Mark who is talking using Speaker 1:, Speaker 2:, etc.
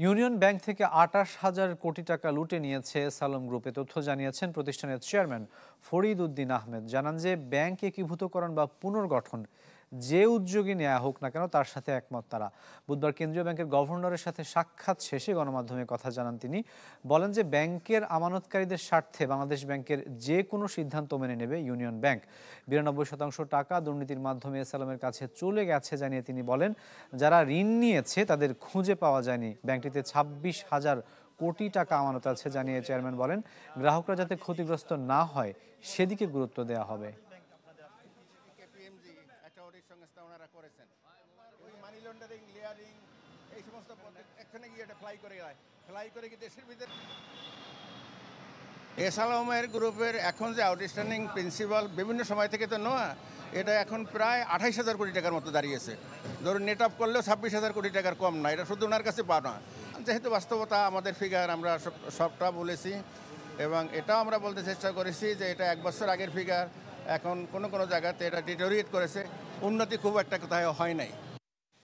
Speaker 1: Union bank থেকে ২৮,০০০ কোটি টাকা লুটে নিয়েছে সালম গ্রুপ। এ তথ্য জানিয়েছেন প্রতিষ্ঠানের চেয়ারম্যান ফরিদ উদ্দিন আহমেদ। জানান যে ব্যাংক একীভূতকরণ বা পুনর্গঠন যে উদ্যোগই নেওয়া হোক না কেন তার সাথে একমত তারা। বুধবার কেন্দ্রীয় ব্যাংকের গভর্নরের সাথে সাক্ষাৎ শেষে গণমাধ্যমে কথা জানান তিনি। বলেন যে ব্যাংকের আমানতকারীদের স্বার্থে বাংলাদেশ ব্যাংকের যে কোনো সিদ্ধান্ত মেনে নেবে ইউনিয়ন ব্যাংক। ৯২% টাকা দুর্নীতির মাধ্যমে সালামের কাছে চলে গেছে জানিয়ে তিনি বলেন, যারা ঋণ নিয়েছে তাদের খুঁজে পাওয়া যায়নি। ব্যাংকটিতে ২৬,০০০ কোটি টাকা আমানত আছে জানিয়ে চেয়ারম্যান বলেন, গ্রাহকরা যাতে ক্ষতিগ্রস্ত না হয় সেদিকে গুরুত্ব দেওয়া হবে।
Speaker 2: সালামের গ্রুপের এখন যে আউটস্ট্যান্ডিং প্রিন্সিপাল বিভিন্ন সময় থেকে তো নেওয়া, এটা এখন প্রায় ২৮,০০০ কোটি টাকার মতো দাঁড়িয়েছে। ধরুন নেট আপ করলেও ২৬,০০০ কোটি টাকার কম না, এটা শুধু ওনার কাছে পাওয়া না। যেহেতু বাস্তবতা আমাদের ফিগার আমরা সবটা বলেছি এবং এটাও আমরা বলতে চেষ্টা করেছি যে এটা ১ বছর আগের ফিগার, এখন কোনো জায়গাতে এটা ডিটোরিয়েট করেছে, উন্নতি খুব একটা কোথাও হয় নাই।